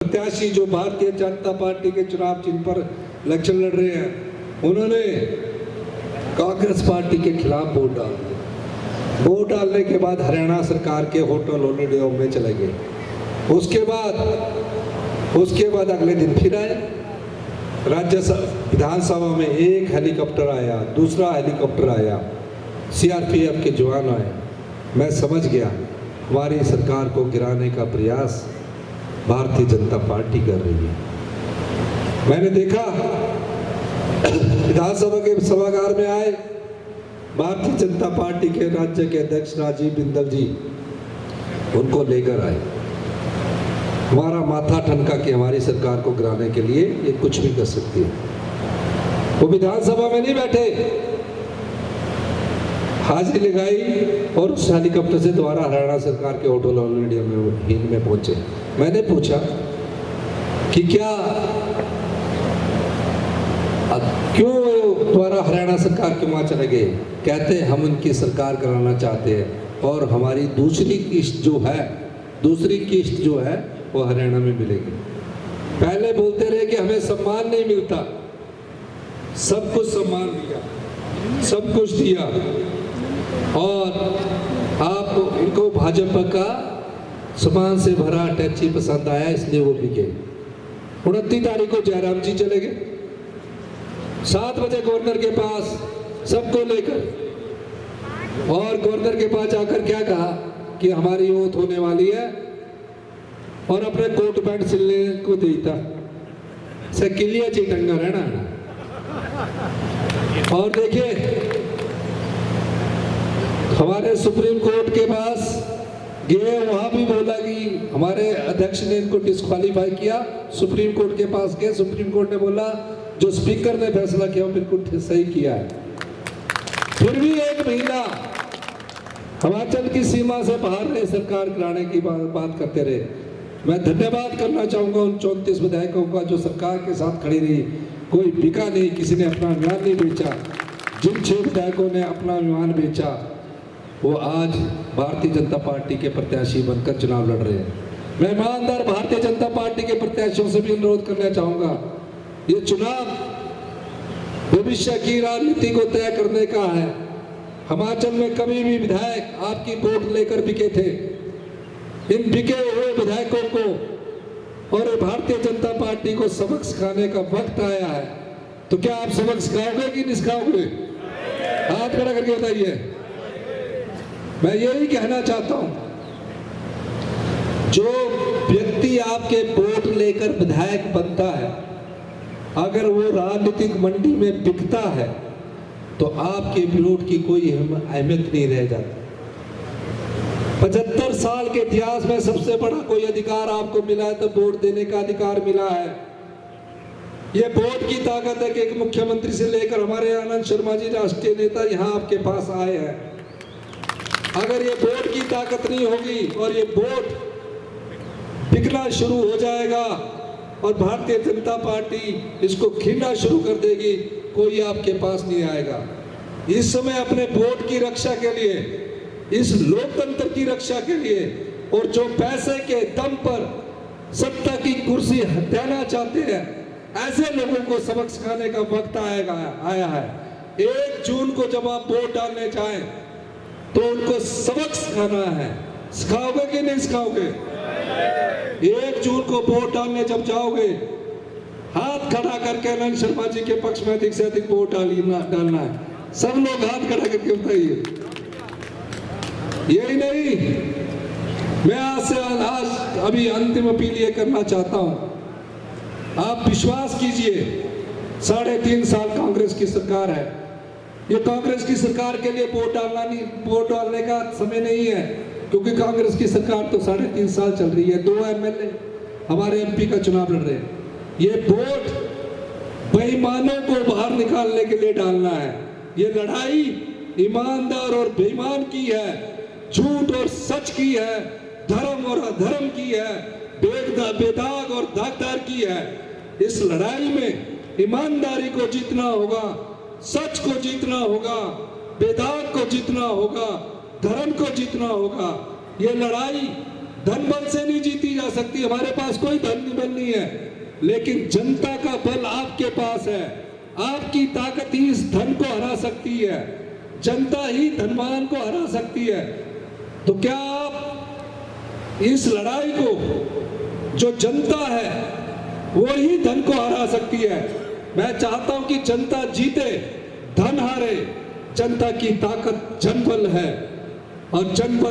प्रत्याशी जो भारतीय जनता पार्टी के चुनाव चिन्ह पर इलेक्शन लड़ रहे हैं, उन्होंने कांग्रेस पार्टी के खिलाफ वोट डाल दिया। वोट डालने के बाद हरियाणा सरकार के होटल हॉलिडे होम में चले गए। उसके बाद अगले दिन फिर आए। विधानसभा में एक हेलीकॉप्टर आया, दूसरा हेलीकॉप्टर आया, सीआरपीएफ के जवान आए। मैं समझ गया हमारी सरकार को गिराने का प्रयास भारतीय जनता पार्टी कर रही है। मैंने देखा विधानसभा के सभागार में आए भारतीय जनता पार्टी के राज्य के अध्यक्ष राजीव बिंदल जी, उनको लेकर आए। हमारा माथा ठनका कि हमारी सरकार को गिराने के लिए ये कुछ भी कर सकती है। वो विधानसभा में नहीं बैठे, हाजिरी लगाई और उस हेलीकॉप्टर से दोबारा हरियाणा सरकार के होटल हॉलिडे में पहुंचे। मैंने पूछा कि क्यों दोबारा हरियाणा सरकार के वहाँ चले गए। कहते हैं हम उनकी सरकार कराना चाहते हैं और हमारी दूसरी किस्त जो है वो हरियाणा में मिलेगी। पहले बोलते रहे कि हमें सम्मान नहीं मिलता, सब कुछ सम्मान दिया, सब कुछ दिया, और आप उनको भाजपा का सामान से भरा टैक्सी पसंद आया इसलिए वो बिके। 29 तारीख को जयराम जी चले गए 7 बजे गवर्नर के पास सबको लेकर, और गवर्नर के पास जाकर क्या कहा कि हमारी ओथ होने वाली है, और अपने कोट पैंट सिलने को देता से किलिया चीटंगा रहना। और देखिए हमारे सुप्रीम कोर्ट के पास गए, वहां भी बोला कि हमारे अध्यक्ष ने इनको डिस्क्वालीफाई किया। सुप्रीम कोर्ट के पास गए, सुप्रीम कोर्ट ने बोला जो स्पीकर ने फैसला किया वो बिल्कुल सही किया है। फिर भी एक महीना हिमाचल की सीमा से बाहर रहे, सरकार कराने की बात करते रहे। मैं धन्यवाद करना चाहूंगा उन 34 विधायकों का जो सरकार के साथ खड़ी रही। कोई बिका नहीं, किसी ने अपना विमान नहीं बेचा। जिन 6 विधायकों ने अपना विमान बेचा वो आज भारतीय जनता पार्टी के प्रत्याशी बनकर चुनाव लड़ रहे हैं। मैं ईमानदार भारतीय जनता पार्टी के प्रत्याशियों से भी अनुरोध करना चाहूंगा, ये चुनाव भविष्य की राजनीति को तय करने का है। हिमाचल में कभी भी विधायक आपकी वोट लेकर बिके थे। इन बिके हुए विधायकों को और भारतीय जनता पार्टी को सबक सिखाने का वक्त आया है। तो क्या आप सबक सिखाओगे कि नहीं सिखाओगे? हाथ खड़ा करके बताइए। मैं यही कहना चाहता हूं, जो व्यक्ति आपके वोट लेकर विधायक बनता है, अगर वो राजनीतिक मंडी में बिकता है तो आपके विरोध की कोई अहमियत नहीं रह जाती। 75 साल के इतिहास में सबसे बड़ा कोई अधिकार आपको मिला है तो वोट देने का अधिकार मिला है। ये वोट की ताकत है कि एक मुख्यमंत्री से लेकर हमारे आनंद शर्मा जी राष्ट्रीय नेता यहाँ आपके पास आए हैं। अगर ये वोट की ताकत नहीं होगी और ये वोट बिकना शुरू हो जाएगा और भारतीय जनता पार्टी इसको खींचना शुरू कर देगी, कोई आपके पास नहीं आएगा। इस समय अपने वोट की रक्षा के लिए, इस लोकतंत्र की रक्षा के लिए, और जो पैसे के दम पर सत्ता की कुर्सी हटाना चाहते हैं, ऐसे लोगों को सबक सिखाने का वक्त आया है। 1 जून को जब आप वोट डालने जाएं तो उनको सबक सिखाना है। सिखाओगे कि नहीं सिखाओगे? 1 जून को वोट डालने जब जाओगे, हाथ खड़ा करके आनंद शर्मा जी के पक्ष में अधिक से अधिक वोट डालना है। सब लोग हाथ खड़ा करके बताइए। यही नहीं, मैं आज अभी अंतिम अपील ये करना चाहता हूं, आप विश्वास कीजिए 3.5 साल कांग्रेस की सरकार है। ये कांग्रेस की सरकार के लिए वोट डालने का समय नहीं है, क्योंकि कांग्रेस की सरकार तो 3.5 साल चल रही है। 2 एमएलए हमारे एमपी का चुनाव लड़ रहे हैं। ये वोट बेईमानों को बाहर निकालने के लिए डालना है। ये लड़ाई ईमानदार और बेईमान की है, झूठ और सच की है, धर्म और अधर्म की है, बेदाग और दागदार की है। इस लड़ाई में ईमानदारी को जीतना होगा, सच को जीतना होगा, बेदाग को जीतना होगा, धर्म को जीतना होगा। ये लड़ाई धन बल से नहीं जीती जा सकती, हमारे पास कोई धन बल नहीं है, लेकिन जनता का बल आपके पास है। आपकी ताकत ही इस धन को हरा सकती है, जनता ही धनवान को हरा सकती है। तो क्या आप इस लड़ाई को, जो जनता है वो ही धन को हरा सकती है। मैं चाहता हूं कि जनता जीते, धन हारे। जनता की ताकत जनबल है और जनबल